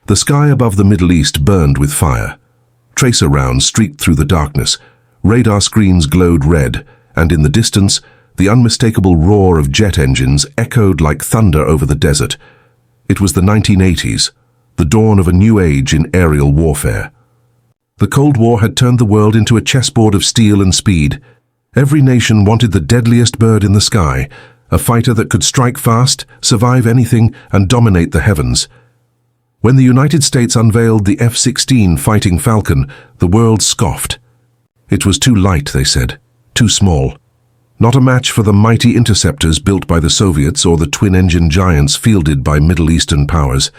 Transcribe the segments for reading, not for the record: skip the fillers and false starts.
The sky above the Middle East burned with fire. Tracer rounds streaked through the darkness. Radar screens glowed red, and in the distance, the unmistakable roar of jet engines echoed like thunder over the desert. It was the 1980s, the dawn of a new age in aerial warfare. The Cold War had turned the world into a chessboard of steel and speed. Every nation wanted the deadliest bird in the sky, a fighter that could strike fast, survive anything, and dominate the heavens. When the United States unveiled the F-16 Fighting Falcon, the world scoffed. It was too light, they said, too small. Not a match for the mighty interceptors built by the Soviets or the twin-engine giants fielded by Middle Eastern powers.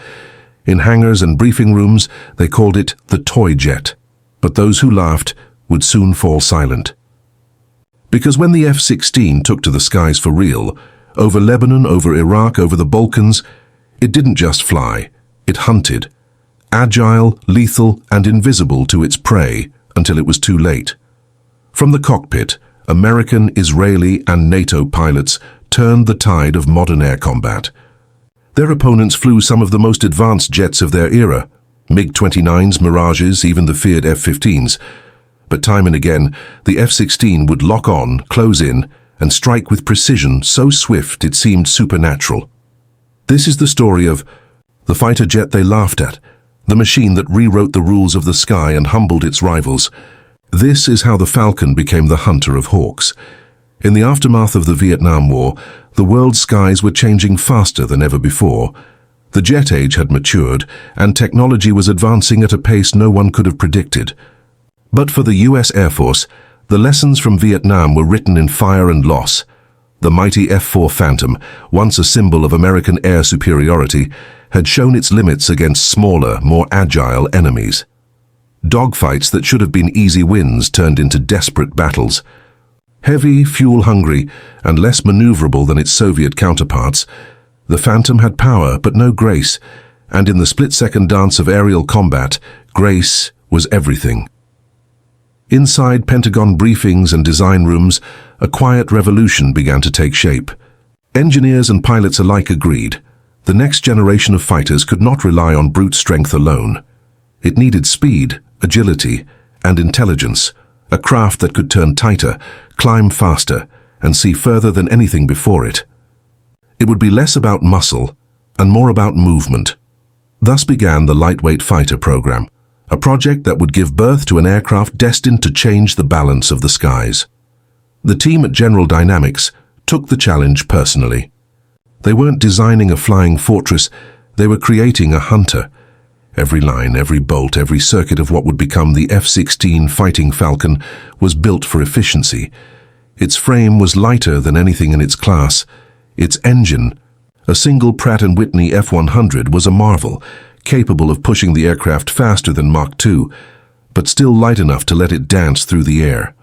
In hangars and briefing rooms, they called it the toy jet. But those who laughed would soon fall silent. Because when the F-16 took to the skies for real, over Lebanon, over Iraq, over the Balkans, it didn't just fly, it hunted. Agile, lethal, and invisible to its prey until it was too late. From the cockpit, American, Israeli, and NATO pilots turned the tide of modern air combat. Their opponents flew some of the most advanced jets of their era, MiG-29s, Mirages, even the feared F-15s. But time and again, the F-16 would lock on, close in, and strike with precision so swift it seemed supernatural. This is the story of the fighter jet they laughed at, the machine that rewrote the rules of the sky and humbled its rivals. This is how the Falcon became the hunter of hawks. In the aftermath of the Vietnam War, the world's skies were changing faster than ever before. The jet age had matured, and technology was advancing at a pace no one could have predicted. But for the US Air Force, the lessons from Vietnam were written in fire and loss. The mighty F-4 Phantom, once a symbol of American air superiority, had shown its limits against smaller, more agile enemies. Dogfights that should have been easy wins turned into desperate battles. Heavy, fuel-hungry, and less maneuverable than its Soviet counterparts, the Phantom had power but no grace, and in the split-second dance of aerial combat, grace was everything. Inside Pentagon briefings and design rooms, a quiet revolution began to take shape. Engineers and pilots alike agreed. The next generation of fighters could not rely on brute strength alone. It needed speed, agility, and intelligence, a craft that could turn tighter, climb faster, and see further than anything before it. It would be less about muscle and more about movement. Thus began the Lightweight Fighter program, a project that would give birth to an aircraft destined to change the balance of the skies. The team at General Dynamics took the challenge personally. They weren't designing a flying fortress, they were creating a hunter. Every line, every bolt, every circuit of what would become the F-16 Fighting Falcon was built for efficiency. Its frame was lighter than anything in its class. Its engine, a single Pratt & Whitney F-100, was a marvel, capable of pushing the aircraft faster than Mach 2, but still light enough to let it dance through the air.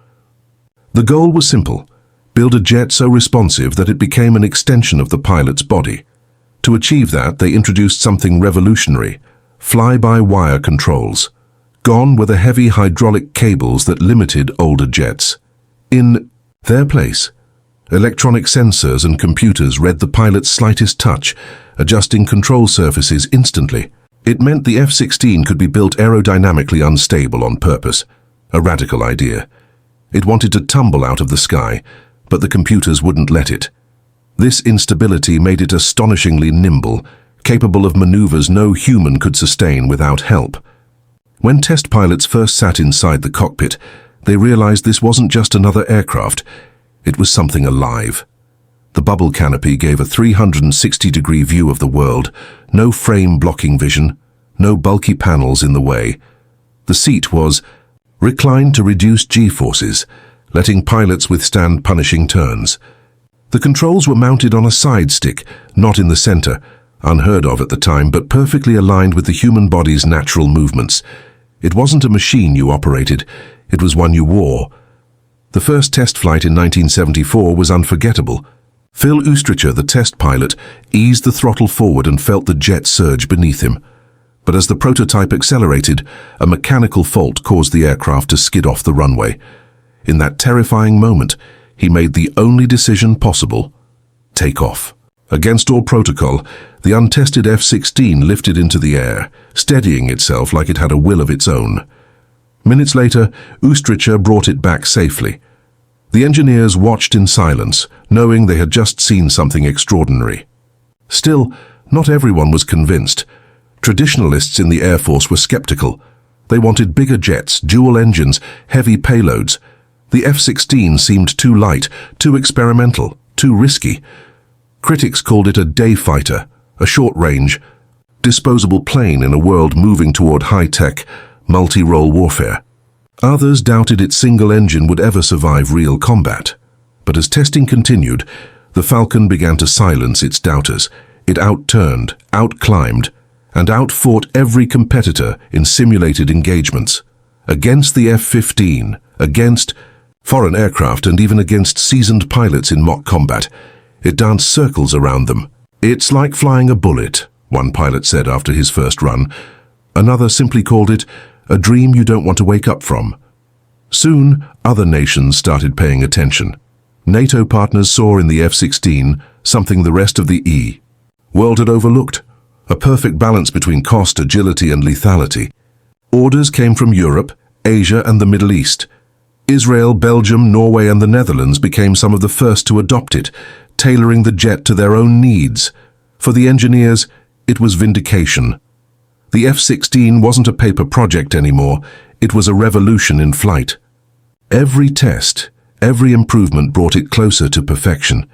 The goal was simple: build a jet so responsive that it became an extension of the pilot's body. To achieve that, they introduced something revolutionary: fly-by-wire controls. Gone were the heavy hydraulic cables that limited older jets. In their place, electronic sensors and computers read the pilot's slightest touch, adjusting control surfaces instantly. It meant the F-16 could be built aerodynamically unstable on purpose, a radical idea. It wanted to tumble out of the sky, but the computers wouldn't let it. This instability made it astonishingly nimble, capable of maneuvers no human could sustain without help. When test pilots first sat inside the cockpit, they realized this wasn't just another aircraft, it was something alive. The bubble canopy gave a 360-degree view of the world, no frame blocking vision, no bulky panels in the way. The seat was reclined to reduce G-forces, letting pilots withstand punishing turns. The controls were mounted on a side stick, not in the center, unheard of at the time, but perfectly aligned with the human body's natural movements. It wasn't a machine you operated, it was one you wore. The first test flight in 1974 was unforgettable. Phil Oostricher, the test pilot, eased the throttle forward and felt the jet surge beneath him. But as the prototype accelerated, a mechanical fault caused the aircraft to skid off the runway. In that terrifying moment, he made the only decision possible: take off. Against all protocol, the untested F-16 lifted into the air, steadying itself like it had a will of its own. Minutes later, Ustricha brought it back safely. The engineers watched in silence, knowing they had just seen something extraordinary. Still, not everyone was convinced. Traditionalists in the Air Force were skeptical. They wanted bigger jets, dual engines, heavy payloads. The F-16 seemed too light, too experimental, too risky. Critics called it a day fighter, a short-range, disposable plane in a world moving toward high-tech, multi-role warfare. Others doubted its single engine would ever survive real combat. But as testing continued, the Falcon began to silence its doubters. It outturned, outclimbed, and outfought every competitor in simulated engagements. Against the F-15, against foreign aircraft, and even against seasoned pilots in mock combat, it danced circles around them. "It's like flying a bullet," one pilot said after his first run. Another simply called it a dream you don't want to wake up from. Soon, other nations started paying attention. NATO partners saw in the F-16 something the rest of the world had overlooked, a perfect balance between cost, agility, and lethality. Orders came from Europe, Asia, and the Middle East. Israel, Belgium, Norway, and the Netherlands became some of the first to adopt it, tailoring the jet to their own needs. For the engineers, it was vindication. The F-16 wasn't a paper project anymore, it was a revolution in flight. Every test, every improvement brought it closer to perfection.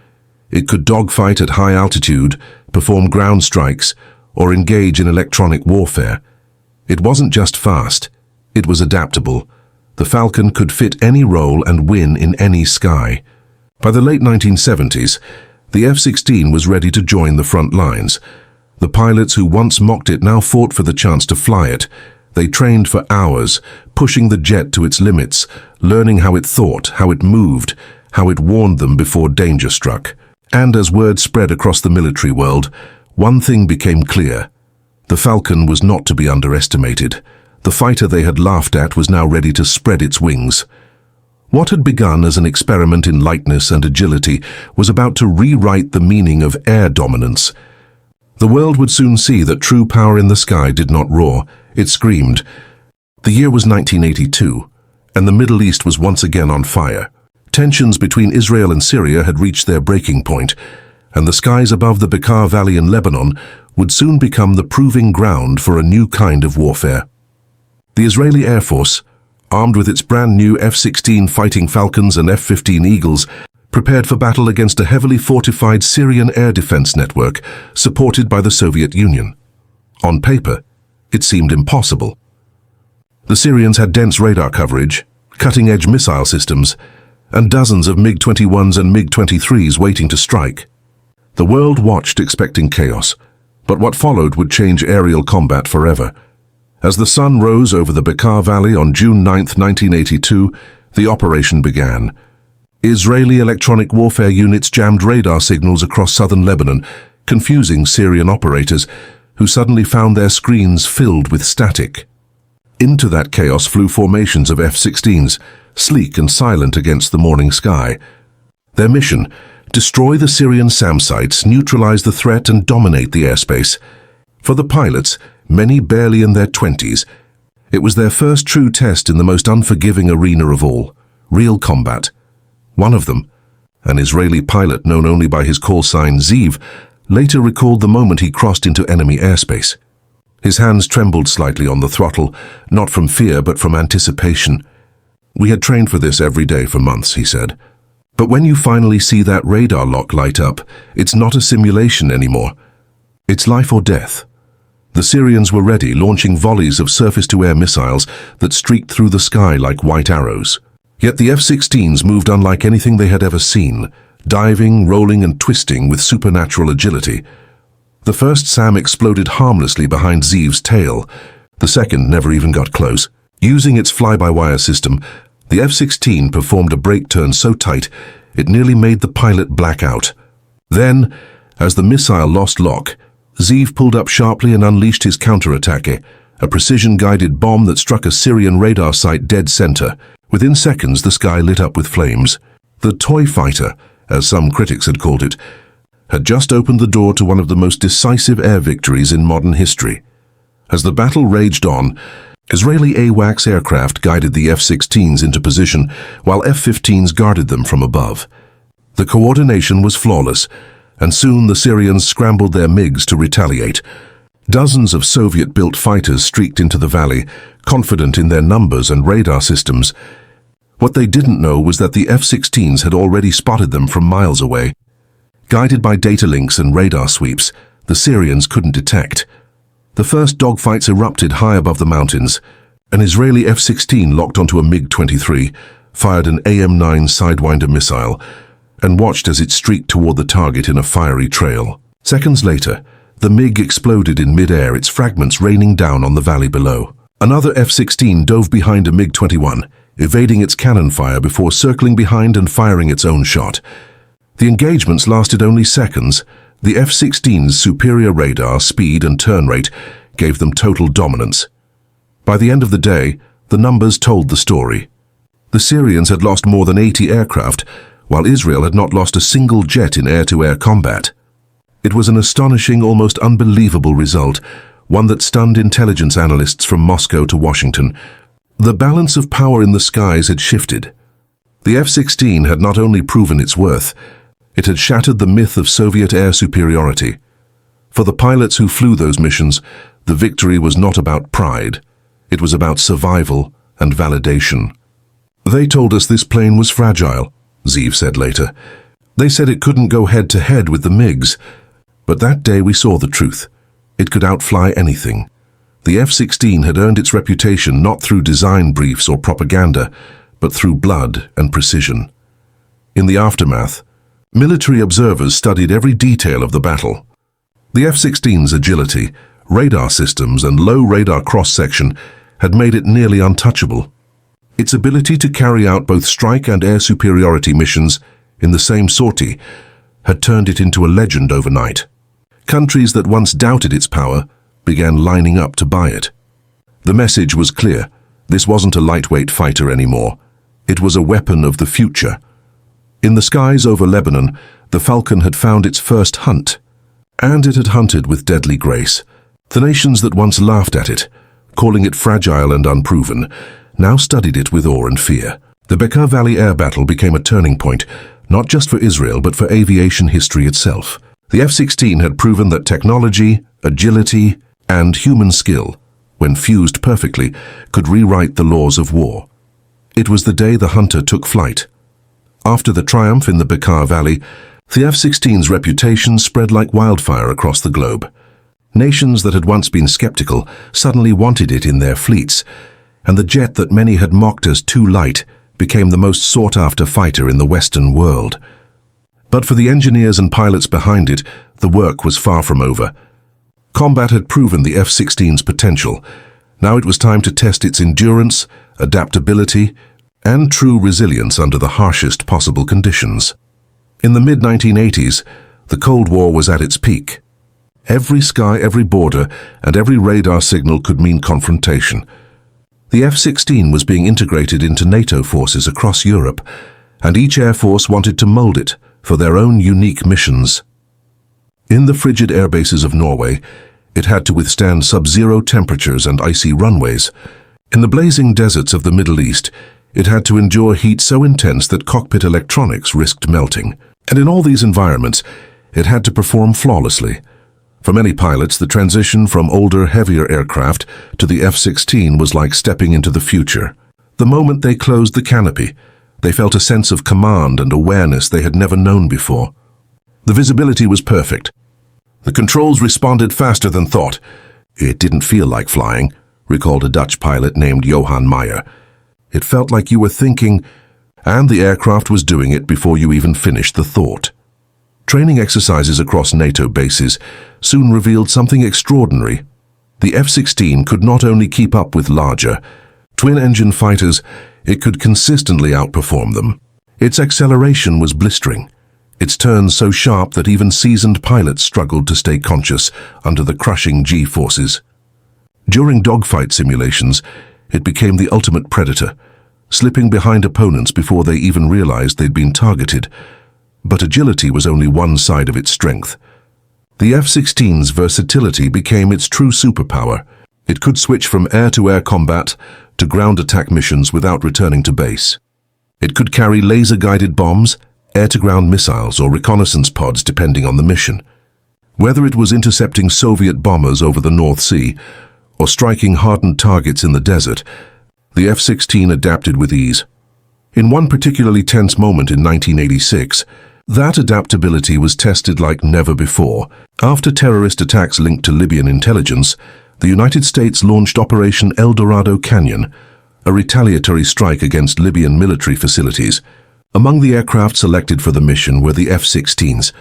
It could dogfight at high altitude, perform ground strikes, or engage in electronic warfare. It wasn't just fast, it was adaptable. The Falcon could fit any role and win in any sky. By the late 1970s, the F-16 was ready to join the front lines. The pilots who once mocked it now fought for the chance to fly it. They trained for hours, pushing the jet to its limits, learning how it thought, how it moved, how it warned them before danger struck. And as word spread across the military world, one thing became clear. The Falcon was not to be underestimated. The fighter they had laughed at was now ready to spread its wings. What had begun as an experiment in lightness and agility was about to rewrite the meaning of air dominance. The world would soon see that true power in the sky did not roar, it screamed. The year was 1982, and the Middle East was once again on fire. Tensions between Israel and Syria had reached their breaking point, and the skies above the Bekaa Valley in Lebanon would soon become the proving ground for a new kind of warfare. The Israeli Air Force, armed with its brand new F-16 Fighting Falcons and F-15 Eagles, prepared for battle against a heavily fortified Syrian air defense network supported by the Soviet Union. On paper, it seemed impossible. The Syrians had dense radar coverage, cutting-edge missile systems, and dozens of MiG-21s and MiG-23s waiting to strike. The world watched expecting chaos, but what followed would change aerial combat forever. As the sun rose over the Bekaa Valley on June 9, 1982, the operation began. Israeli electronic warfare units jammed radar signals across southern Lebanon, confusing Syrian operators, who suddenly found their screens filled with static. Into that chaos flew formations of F-16s, sleek and silent against the morning sky. Their mission: destroy the Syrian SAM sites, neutralize the threat, and dominate the airspace. For the pilots, many barely in their 20s, it was their first true test in the most unforgiving arena of all, real combat. One of them, an Israeli pilot known only by his call sign Ziv, later recalled the moment he crossed into enemy airspace. His hands trembled slightly on the throttle, not from fear but from anticipation. "We had trained for this every day for months," he said. "But when you finally see that radar lock light up, it's not a simulation anymore. It's life or death." The Syrians were ready, launching volleys of surface-to-air missiles that streaked through the sky like white arrows. Yet the F-16s moved unlike anything they had ever seen, diving, rolling, and twisting with supernatural agility. The first SAM exploded harmlessly behind Ziv's tail. The second never even got close. Using its fly-by-wire system, the F-16 performed a brake turn so tight it nearly made the pilot black out. Then, as the missile lost lock, Ziv pulled up sharply and unleashed his counterattack, a precision-guided bomb that struck a Syrian radar site dead center. Within seconds, the sky lit up with flames. The toy fighter, as some critics had called it, had just opened the door to one of the most decisive air victories in modern history. As the battle raged on, Israeli AWACS aircraft guided the F-16s into position while F-15s guarded them from above. The coordination was flawless, and soon the Syrians scrambled their MiGs to retaliate. Dozens of Soviet-built fighters streaked into the valley, confident in their numbers and radar systems. What they didn't know was that the F-16s had already spotted them from miles away. Guided by data links and radar sweeps, the Syrians couldn't detect. The first dogfights erupted high above the mountains. An Israeli F-16 locked onto a MiG-23, fired an AM-9 Sidewinder missile, and watched as it streaked toward the target in a fiery trail. Seconds later, the MiG exploded in mid-air, its fragments raining down on the valley below. Another F-16 dove behind a MiG-21, evading its cannon fire before circling behind and firing its own shot. The engagements lasted only seconds. The F-16's superior radar, speed and turn rate gave them total dominance. By the end of the day, the numbers told the story. The Syrians had lost more than 80 aircraft, while Israel had not lost a single jet in air-to-air combat. It was an astonishing, almost unbelievable result, one that stunned intelligence analysts from Moscow to Washington. The balance of power in the skies had shifted. The F-16 had not only proven its worth, it had shattered the myth of Soviet air superiority. For the pilots who flew those missions, the victory was not about pride. It was about survival and validation. "They told us this plane was fragile," Zeev said later. "They said it couldn't go head-to-head with the MiGs. But that day we saw the truth. It could outfly anything." The F-16 had earned its reputation not through design briefs or propaganda, but through blood and precision. In the aftermath, military observers studied every detail of the battle. The F-16's agility, radar systems, and low radar cross-section had made it nearly untouchable. Its ability to carry out both strike and air superiority missions in the same sortie had turned it into a legend overnight. Countries that once doubted its power began lining up to buy it. The message was clear. This wasn't a lightweight fighter anymore. It was a weapon of the future. In the skies over Lebanon, the Falcon had found its first hunt, and it had hunted with deadly grace. The nations that once laughed at it, calling it fragile and unproven, now studied it with awe and fear. The Bekaa Valley air battle became a turning point, not just for Israel but for aviation history itself. The F-16 had proven that technology, agility, and human skill, when fused perfectly, could rewrite the laws of war. It was the day the hunter took flight. After the triumph in the Bekaa Valley, the F-16's reputation spread like wildfire across the globe. Nations that had once been skeptical suddenly wanted it in their fleets, and the jet that many had mocked as too light became the most sought-after fighter in the Western world. But for the engineers and pilots behind it, the work was far from over. Combat had proven the F-16's potential. Now it was time to test its endurance, adaptability, and true resilience under the harshest possible conditions. In the mid-1980s, the Cold War was at its peak. Every sky, every border, and every radar signal could mean confrontation. The F-16 was being integrated into NATO forces across Europe, and each air force wanted to mold it for their own unique missions. In the frigid airbases of Norway, it had to withstand sub-zero temperatures and icy runways. In the blazing deserts of the Middle East, it had to endure heat so intense that cockpit electronics risked melting. And in all these environments, it had to perform flawlessly. For many pilots, the transition from older, heavier aircraft to the F-16 was like stepping into the future. The moment they closed the canopy, they felt a sense of command and awareness they had never known before. The visibility was perfect. The controls responded faster than thought. "It didn't feel like flying," recalled a Dutch pilot named Johan Meyer. "It felt like you were thinking, and the aircraft was doing it before you even finished the thought." Training exercises across NATO bases soon revealed something extraordinary. The F-16 could not only keep up with larger, twin-engine fighters, it could consistently outperform them. Its acceleration was blistering, its turns so sharp that even seasoned pilots struggled to stay conscious under the crushing G-forces. During dogfight simulations, it became the ultimate predator, slipping behind opponents before they even realized they'd been targeted. But agility was only one side of its strength. The F-16's versatility became its true superpower. It could switch from air-to-air combat to ground attack missions without returning to base. It could carry laser-guided bombs, air-to-ground missiles, or reconnaissance pods depending on the mission. Whether it was intercepting Soviet bombers over the North Sea or striking hardened targets in the desert, the F-16 adapted with ease. In one particularly tense moment in 1986, that adaptability was tested like never before. After terrorist attacks linked to Libyan intelligence, the United States launched Operation El Dorado Canyon, a retaliatory strike against Libyan military facilities. Among the aircraft selected for the mission were the F-16s,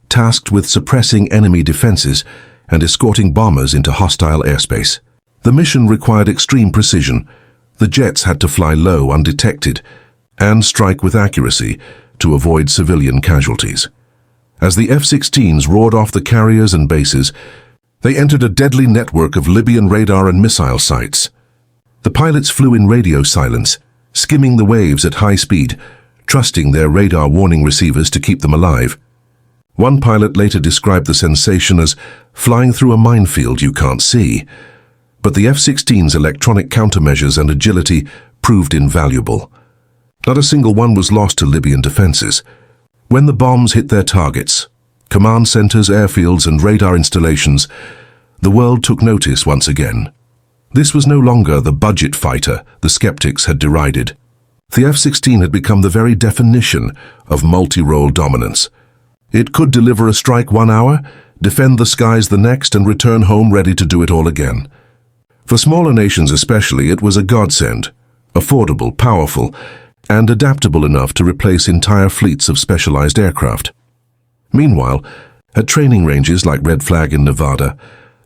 tasked with suppressing enemy defenses and escorting bombers into hostile airspace. The mission required extreme precision. The jets had to fly low, undetected, and strike with accuracy to avoid civilian casualties. As the F-16s roared off the carriers and bases, they entered a deadly network of Libyan radar and missile sites. The pilots flew in radio silence, skimming the waves at high speed, trusting their radar warning receivers to keep them alive. One pilot later described the sensation as flying through a minefield you can't see. But the F-16's electronic countermeasures and agility proved invaluable. Not a single one was lost to Libyan defenses. When the bombs hit their targets, command centers, airfields, and radar installations, the world took notice once again. This was no longer the budget fighter the skeptics had derided. The F-16 had become the very definition of multi-role dominance. It could deliver a strike 1 hour, defend the skies the next, and return home ready to do it all again. For smaller nations especially, it was a godsend, affordable, powerful, and adaptable enough to replace entire fleets of specialized aircraft. Meanwhile, at training ranges like Red Flag in Nevada,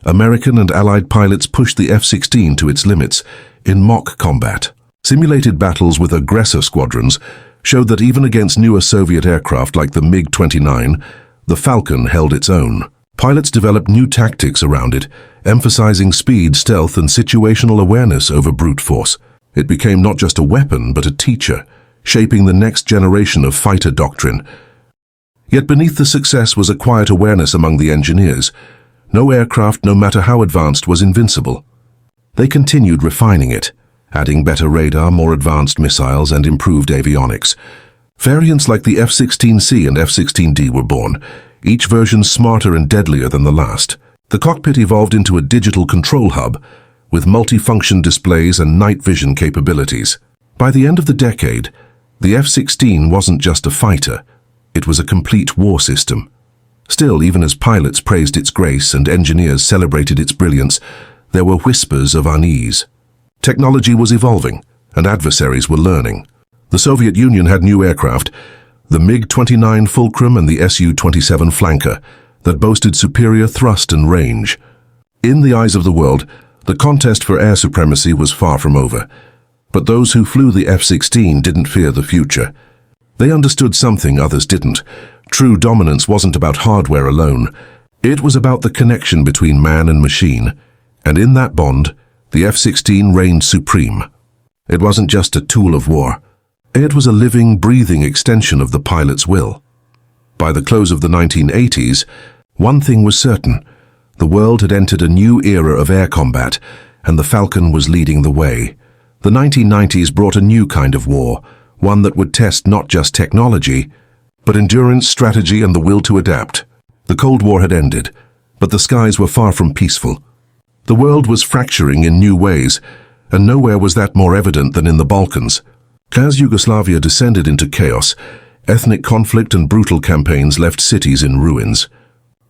American and Allied pilots pushed the F-16 to its limits in mock combat. Simulated battles with aggressor squadrons showed that even against newer Soviet aircraft like the MiG-29, the Falcon held its own. Pilots developed new tactics around it, emphasizing speed, stealth, and situational awareness over brute force. It became not just a weapon, but a teacher, shaping the next generation of fighter doctrine. Yet beneath the success was a quiet awareness among the engineers. No aircraft, no matter how advanced, was invincible. They continued refining it, adding better radar, more advanced missiles, and improved avionics. Variants like the F-16C and F-16D were born, each version smarter and deadlier than the last. The cockpit evolved into a digital control hub, with multifunction displays and night vision capabilities. By the end of the decade, the F-16 wasn't just a fighter, it was a complete war system. Still, even as pilots praised its grace and engineers celebrated its brilliance, there were whispers of unease. Technology was evolving, and adversaries were learning. The Soviet Union had new aircraft, the MiG-29 Fulcrum and the Su-27 Flanker, that boasted superior thrust and range. In the eyes of the world, the contest for air supremacy was far from over. But those who flew the F-16 didn't fear the future. They understood something others didn't. True dominance wasn't about hardware alone. It was about the connection between man and machine. And in that bond, the F-16 reigned supreme. It wasn't just a tool of war. It was a living, breathing extension of the pilot's will. By the close of the 1980s, one thing was certain. The world had entered a new era of air combat, and the Falcon was leading the way. The 1990s brought a new kind of war, one that would test not just technology, but endurance, strategy, and the will to adapt. The Cold War had ended, but the skies were far from peaceful. The world was fracturing in new ways, and nowhere was that more evident than in the Balkans. As Yugoslavia descended into chaos, ethnic conflict and brutal campaigns left cities in ruins.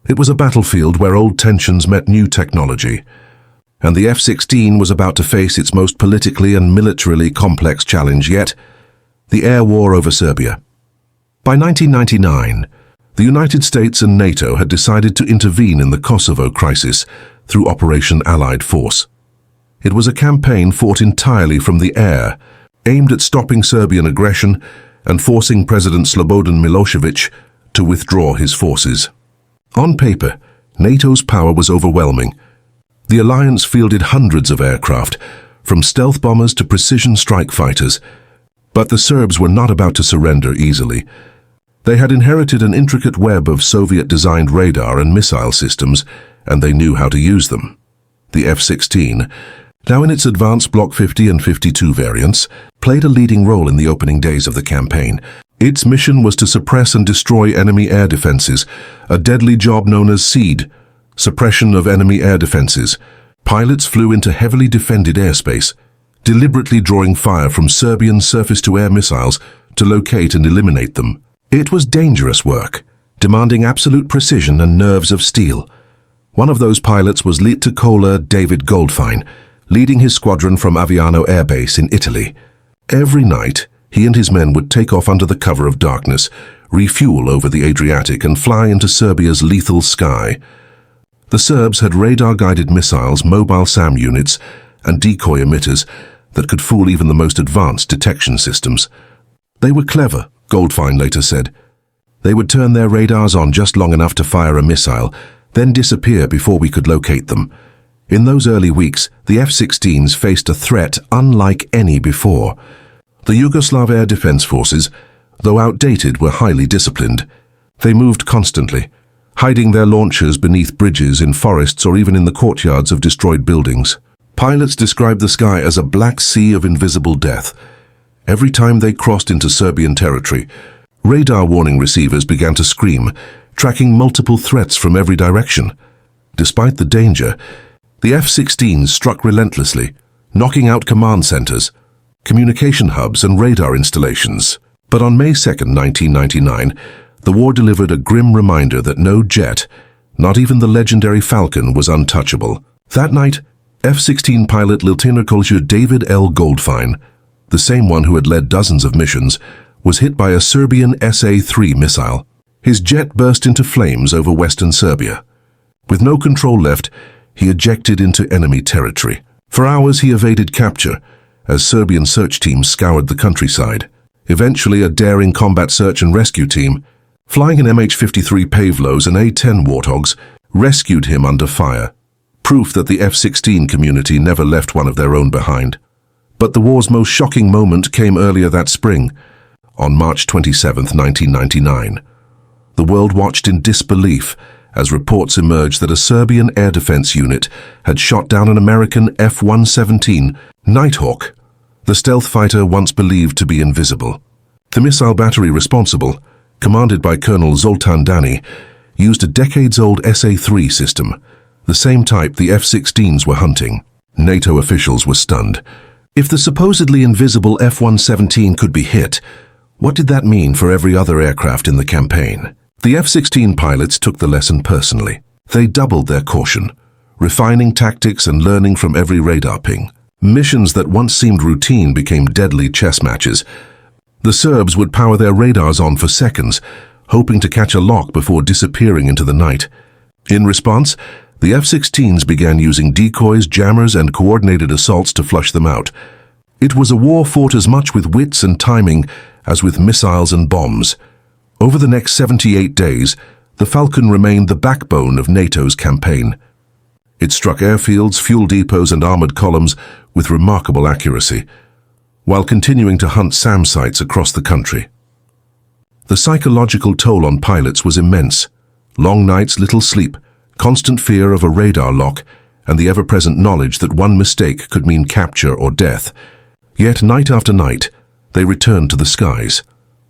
It was a battlefield where old tensions met new technology, and the F-16 was about to face its most politically and militarily complex challenge yet, the air war over Serbia. By 1999, the United States and NATO had decided to intervene in the Kosovo crisis through Operation Allied Force. It was a campaign fought entirely from the air, aimed at stopping Serbian aggression and forcing President Slobodan Milosevic to withdraw his forces. On paper, NATO's power was overwhelming. The alliance fielded hundreds of aircraft, from stealth bombers to precision strike fighters. But the Serbs were not about to surrender easily. They had inherited an intricate web of Soviet-designed radar and missile systems, and they knew how to use them. The F-16, now in its advanced Block 50 and 52 variants, played a leading role in the opening days of the campaign. Its mission was to suppress and destroy enemy air defenses, a deadly job known as SEAD, suppression of enemy air defenses. Pilots flew into heavily defended airspace, deliberately drawing fire from Serbian surface-to-air missiles to locate and eliminate them. It was dangerous work, demanding absolute precision and nerves of steel. One of those pilots was Lieutenant David Goldfein, leading his squadron from Aviano Air Base in Italy. Every night, he and his men would take off under the cover of darkness, refuel over the Adriatic and fly into Serbia's lethal sky. The Serbs had radar-guided missiles, mobile SAM units, and decoy emitters that could fool even the most advanced detection systems. They were clever, Goldfein later said. They would turn their radars on just long enough to fire a missile, then disappear before we could locate them. In those early weeks, the F-16s faced a threat unlike any before. The Yugoslav Air Defense Forces, though outdated, were highly disciplined. They moved constantly, hiding their launchers beneath bridges, in forests, or even in the courtyards of destroyed buildings. Pilots described the sky as a black sea of invisible death. Every time they crossed into Serbian territory, radar warning receivers began to scream, tracking multiple threats from every direction. Despite the danger, the F-16s struck relentlessly, knocking out command centers, communication hubs, and radar installations. But on May 2, 1999, the war delivered a grim reminder that no jet, not even the legendary Falcon, was untouchable. That night, F-16 pilot Lieutenant Colonel David L. Goldfein, the same one who had led dozens of missions, was hit by a Serbian SA-3 missile. His jet burst into flames over western Serbia. With no control left, he ejected into enemy territory. For hours he evaded capture, as Serbian search teams scoured the countryside. Eventually, a daring combat search and rescue team, flying an MH-53 Pavlos and A-10 Warthogs, rescued him under fire. Proof that the F-16 community never left one of their own behind. But the war's most shocking moment came earlier that spring, on March 27, 1999. The world watched in disbelief as reports emerged that a Serbian air defense unit had shot down an American F-117 Nighthawk, the stealth fighter once believed to be invisible. The missile battery responsible, commanded by Colonel Zoltan Dani, used a decades-old SA-3 system, the same type the F-16s were hunting. NATO officials were stunned. If the supposedly invisible F-117 could be hit, what did that mean for every other aircraft in the campaign? The F-16 pilots took the lesson personally. They doubled their caution, refining tactics and learning from every radar ping. Missions that once seemed routine became deadly chess matches. The Serbs would power their radars on for seconds, hoping to catch a lock before disappearing into the night. In response, the F-16s began using decoys, jammers, and coordinated assaults to flush them out. It was a war fought as much with wits and timing as with missiles and bombs. Over the next 78 days, the Falcon remained the backbone of NATO's campaign. It struck airfields, fuel depots, and armored columns with remarkable accuracy, while continuing to hunt SAM sites across the country. The psychological toll on pilots was immense. Long nights, little sleep, constant fear of a radar lock, and the ever-present knowledge that one mistake could mean capture or death. Yet night after night, they returned to the skies.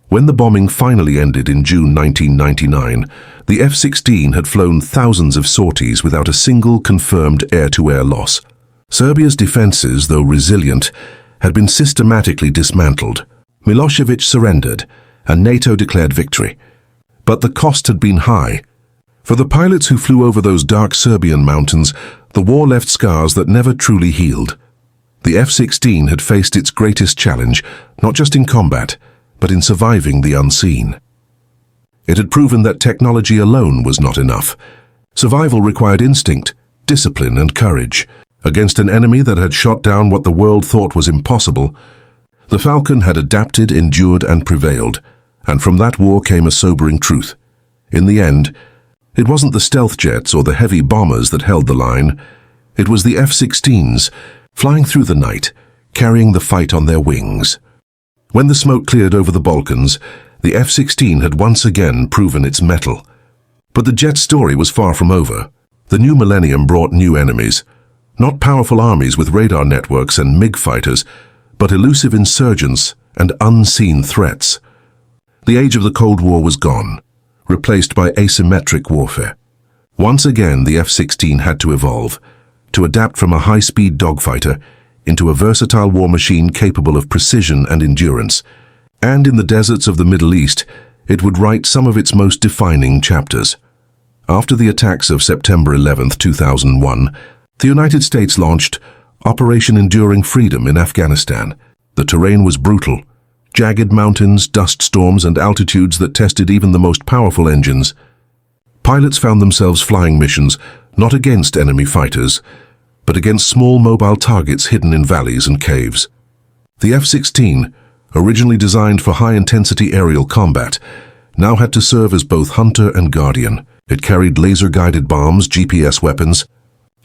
When the bombing finally ended in June 1999, the F-16 had flown thousands of sorties without a single confirmed air-to-air loss. Serbia's defenses, though resilient, had been systematically dismantled. Milosevic surrendered, and NATO declared victory. But the cost had been high. For the pilots who flew over those dark Serbian mountains, the war left scars that never truly healed. The F-16 had faced its greatest challenge, not just in combat, but in surviving the unseen. It had proven that technology alone was not enough. Survival required instinct, discipline, and courage. Against an enemy that had shot down what the world thought was impossible, the Falcon had adapted, endured, and prevailed. And from that war came a sobering truth. In the end, it wasn't the stealth jets or the heavy bombers that held the line. It was the F-16s, flying through the night, carrying the fight on their wings. When the smoke cleared over the Balkans, The F-16 had once again proven its mettle. But the jet story was far from over. The new millennium brought new enemies. Not powerful armies with radar networks and MiG fighters, but elusive insurgents and unseen threats. The age of the Cold War was gone, replaced by asymmetric warfare. Once again, the F-16 had to evolve, to adapt from a high-speed dogfighter into a versatile war machine capable of precision and endurance. And in the deserts of the Middle East, it would write some of its most defining chapters. After the attacks of September 11, 2001, the United States launched Operation Enduring Freedom in Afghanistan. The terrain was brutal. Jagged mountains, dust storms, and altitudes that tested even the most powerful engines. Pilots found themselves flying missions not against enemy fighters, but against small mobile targets hidden in valleys and caves. The F-16, originally designed for high-intensity aerial combat, now had to serve as both hunter and guardian. It carried laser-guided bombs, GPS weapons,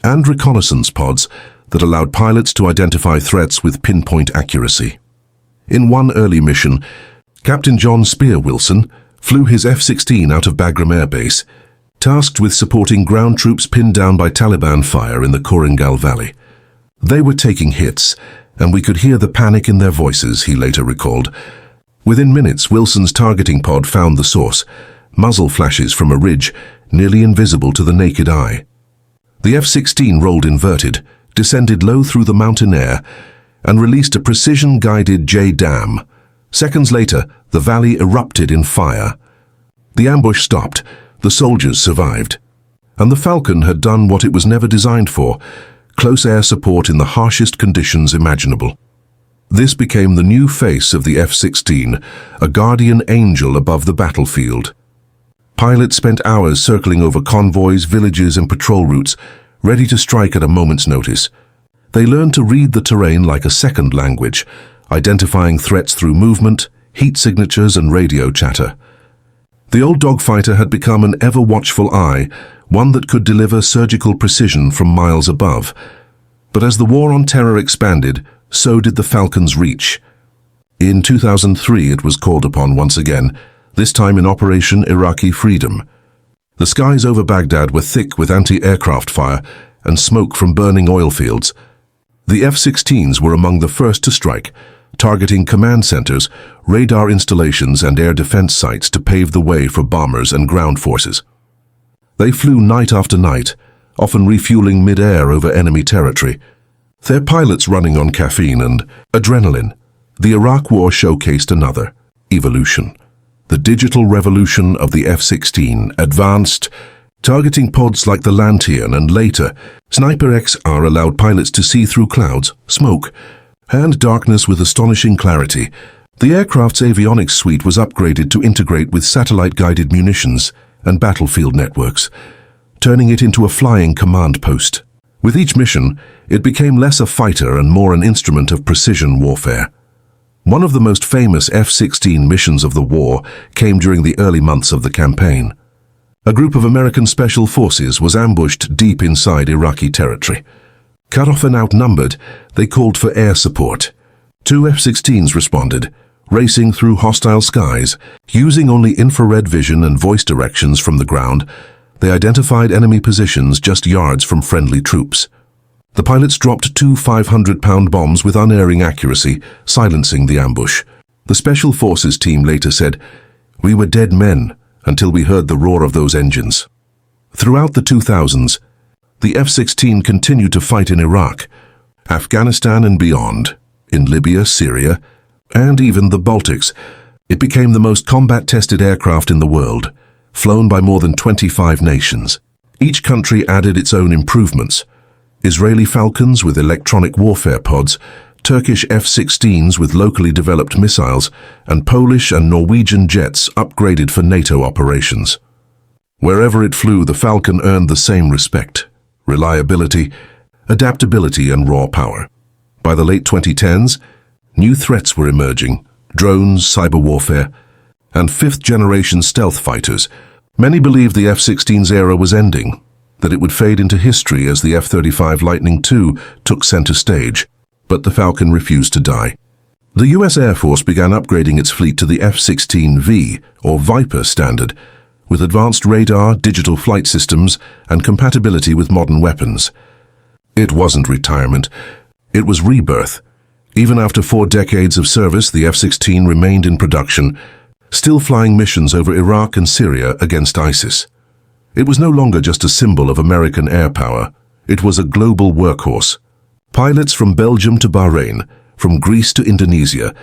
and reconnaissance pods that allowed pilots to identify threats with pinpoint accuracy. In one early mission, Captain John Spear Wilson flew his F-16 out of Bagram Air Base, tasked with supporting ground troops pinned down by Taliban fire in the Bekaa Valley. They were taking hits, and we could hear the panic in their voices, he later recalled. Within minutes, Wilson's targeting pod found the source, muzzle flashes from a ridge nearly invisible to the naked eye. The F-16 rolled inverted, descended low through the mountain air, and released a precision-guided J-dam. Seconds later, the valley erupted in fire. The ambush stopped, the soldiers survived. And the Falcon had done what it was never designed for, close air support in the harshest conditions imaginable. This became the new face of the F-16, a guardian angel above the battlefield. Pilots spent hours circling over convoys, villages, and patrol routes, ready to strike at a moment's notice. They learned to read the terrain like a second language, identifying threats through movement, heat signatures, and radio chatter. The old dogfighter had become an ever-watchful eye, one that could deliver surgical precision from miles above. But as the war on terror expanded, so did the Falcon's reach. In 2003, it was called upon once again, this time in Operation Iraqi Freedom. The skies over Baghdad were thick with anti-aircraft fire and smoke from burning oil fields. The F-16s were among the first to strike, targeting command centers, radar installations, and air defense sites to pave the way for bombers and ground forces. They flew night after night, often refueling mid-air over enemy territory. Their pilots running on caffeine and adrenaline. The Iraq War showcased another evolution. The digital revolution of the F-16 advanced, targeting pods like the Lantean, and later, Sniper XR allowed pilots to see through clouds, smoke, and darkness with astonishing clarity. The aircraft's avionics suite was upgraded to integrate with satellite-guided munitions and battlefield networks, turning it into a flying command post. With each mission, it became less a fighter and more an instrument of precision warfare. One of the most famous F-16 missions of the war came during the early months of the campaign. A group of American Special Forces was ambushed deep inside Iraqi territory. Cut off and outnumbered, they called for air support. 2 F-16s responded, racing through hostile skies. Using only infrared vision and voice directions from the ground, they identified enemy positions just yards from friendly troops. The pilots dropped 2 500-pound bombs with unerring accuracy, silencing the ambush. The Special Forces team later said, "We were dead men until we heard the roar of those engines." Throughout the 2000s, the F-16 continued to fight in Iraq, Afghanistan and beyond, in Libya, Syria, and even the Baltics. It became the most combat-tested aircraft in the world, flown by more than 25 nations. Each country added its own improvements. Israeli Falcons with electronic warfare pods, Turkish F-16s with locally developed missiles, and Polish and Norwegian jets upgraded for NATO operations. Wherever it flew, the Falcon earned the same respect: reliability, adaptability, and raw power. By the late 2010s, new threats were emerging: drones, cyber warfare, and fifth-generation stealth fighters. Many believed the F-16's era was ending, that it would fade into history as the F-35 Lightning II took center stage. But the Falcon refused to die. The US Air Force began upgrading its fleet to the F-16V, or Viper standard, with advanced radar, digital flight systems, and compatibility with modern weapons. It wasn't retirement, it was rebirth. Even after 4 decades of service, the F-16 remained in production, still flying missions over Iraq and Syria against ISIS. It was no longer just a symbol of American air power, it was a global workhorse. Pilots from Belgium to Bahrain, from Greece to Indonesia,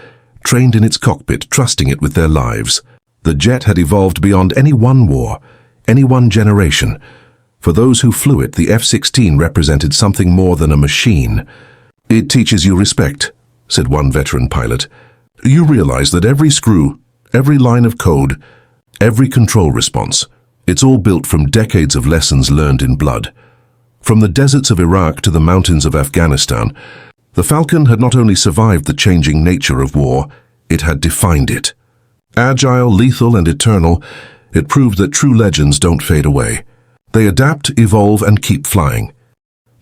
trained in its cockpit, trusting it with their lives. The jet had evolved beyond any one war, any one generation. For those who flew it, the F-16 represented something more than a machine. "It teaches you respect," said one veteran pilot. "You realize that every screw, every line of code, every control response, it's all built from decades of lessons learned in blood." From the deserts of Iraq to the mountains of Afghanistan, the Falcon had not only survived the changing nature of war, it had defined it. Agile, lethal, and eternal, it proved that true legends don't fade away. They adapt, evolve, and keep flying.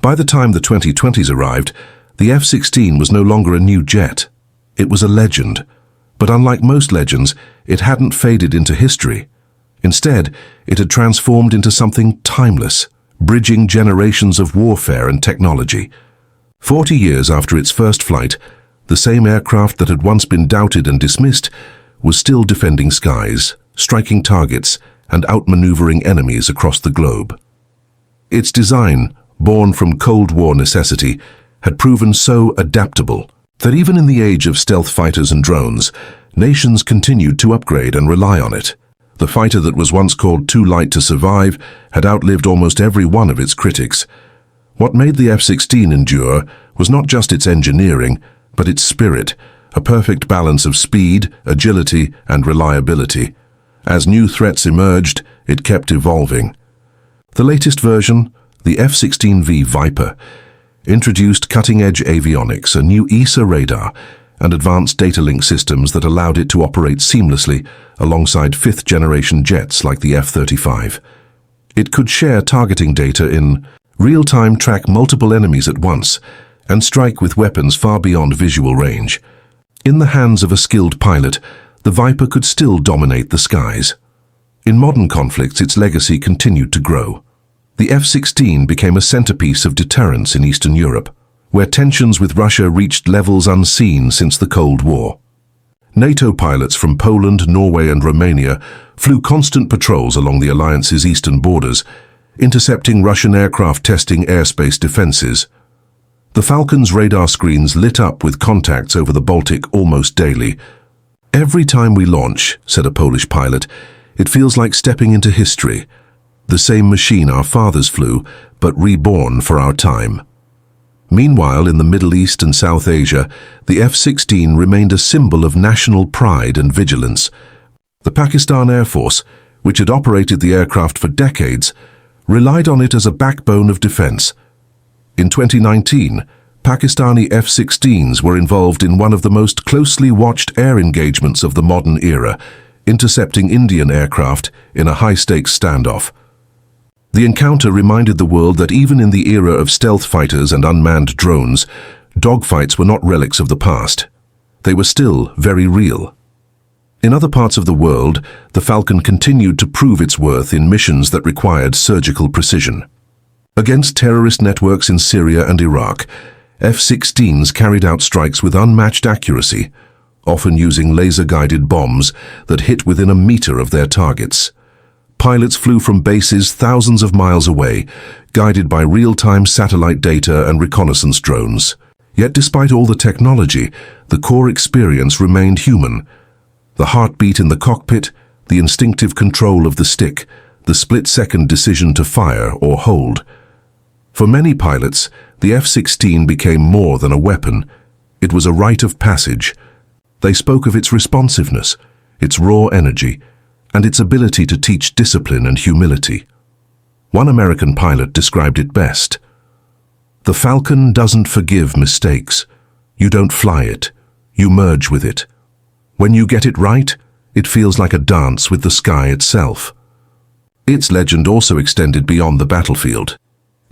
By the time the 2020s arrived, the F-16 was no longer a new jet. It was a legend. But unlike most legends, it hadn't faded into history. Instead, it had transformed into something timeless, bridging generations of warfare and technology. 40 years after its first flight, the same aircraft that had once been doubted and dismissed was still defending skies, striking targets, and outmaneuvering enemies across the globe. Its design, born from Cold War necessity, had proven so adaptable that even in the age of stealth fighters and drones, nations continued to upgrade and rely on it. The fighter that was once called too light to survive had outlived almost every one of its critics. What made the F-16 endure was not just its engineering, but its spirit, a perfect balance of speed, agility, and reliability. As new threats emerged, it kept evolving. The latest version, the F-16V Viper, introduced cutting-edge avionics, a new ESA radar, and advanced data link systems that allowed it to operate seamlessly alongside fifth-generation jets like the F-35. It could share targeting data in real time, track multiple enemies at once, and strike with weapons far beyond visual range. In the hands of a skilled pilot, the Viper could still dominate the skies. In modern conflicts, its legacy continued to grow. The F-16 became a centerpiece of deterrence in Eastern Europe, where tensions with Russia reached levels unseen since the Cold War. NATO pilots from Poland, Norway, and Romania flew constant patrols along the alliance's eastern borders, intercepting Russian aircraft testing airspace defenses. The Falcon's radar screens lit up with contacts over the Baltic almost daily. "Every time we launch," said a Polish pilot, "it feels like stepping into history. The same machine our fathers flew, but reborn for our time." Meanwhile, in the Middle East and South Asia, the F-16 remained a symbol of national pride and vigilance. The Pakistan Air Force, which had operated the aircraft for decades, relied on it as a backbone of defense. In 2019, Pakistani F-16s were involved in one of the most closely watched air engagements of the modern era, intercepting Indian aircraft in a high-stakes standoff. The encounter reminded the world that even in the era of stealth fighters and unmanned drones, dogfights were not relics of the past. They were still very real. In other parts of the world, the Falcon continued to prove its worth in missions that required surgical precision. Against terrorist networks in Syria and Iraq, F-16s carried out strikes with unmatched accuracy, often using laser-guided bombs that hit within a meter of their targets. Pilots flew from bases thousands of miles away, guided by real-time satellite data and reconnaissance drones. Yet despite all the technology, the core experience remained human. The heartbeat in the cockpit, the instinctive control of the stick, the split-second decision to fire or hold. For many pilots, the F-16 became more than a weapon. It was a rite of passage. They spoke of its responsiveness, its raw energy, and its ability to teach discipline and humility. One American pilot described it best. "The Falcon doesn't forgive mistakes. You don't fly it, you merge with it. When you get it right, it feels like a dance with the sky itself." Its legend also extended beyond the battlefield.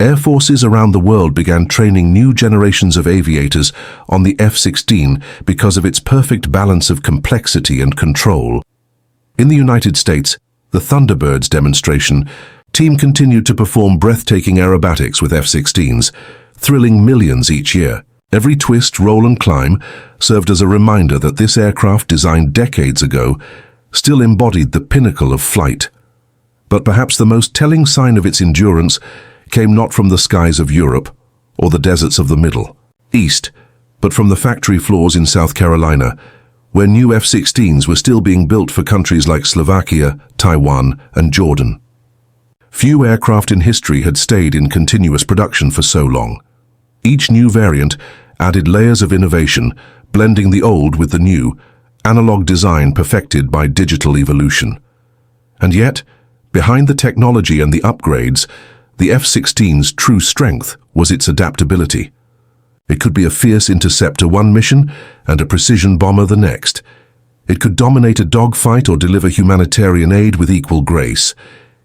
Air forces around the world began training new generations of aviators on the F-16 because of its perfect balance of complexity and control. In the United States, the Thunderbirds demonstration team continued to perform breathtaking aerobatics with F-16s, thrilling millions each year. Every twist, roll and climb served as a reminder that this aircraft, designed decades ago, still embodied the pinnacle of flight. But perhaps the most telling sign of its endurance came not from the skies of Europe or the deserts of the Middle East, but from the factory floors in South Carolina, where new F-16s were still being built for countries like Slovakia, Taiwan, and Jordan. Few aircraft in history had stayed in continuous production for so long. Each new variant added layers of innovation, blending the old with the new, analog design perfected by digital evolution. And yet, behind the technology and the upgrades, the F-16's true strength was its adaptability. It could be a fierce interceptor one mission and a precision bomber the next. It could dominate a dogfight or deliver humanitarian aid with equal grace.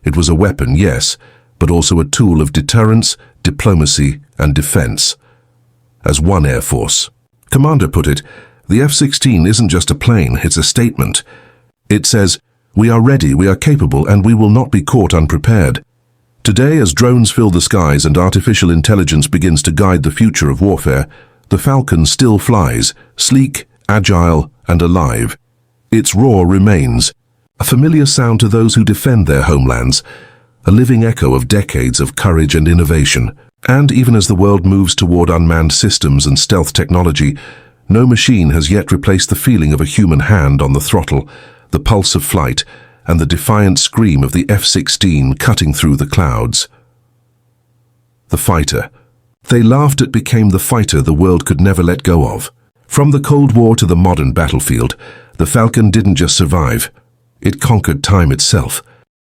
It was a weapon, yes, but also a tool of deterrence, diplomacy, and defense. As one Air Force commander put it, the F-16 isn't just a plane, it's a statement. It says, "We are ready, we are capable, and we will not be caught unprepared." Today, as drones fill the skies and artificial intelligence begins to guide the future of warfare, the Falcon still flies, sleek, agile, and alive. Its roar remains, a familiar sound to those who defend their homelands, a living echo of decades of courage and innovation. And even as the world moves toward unmanned systems and stealth technology, no machine has yet replaced the feeling of a human hand on the throttle, the pulse of flight, and the defiant scream of the F-16 cutting through the clouds. The fighter. They laughed it became the fighter the world could never let go of. From the Cold War to the modern battlefield, the Falcon didn't just survive. It conquered time itself.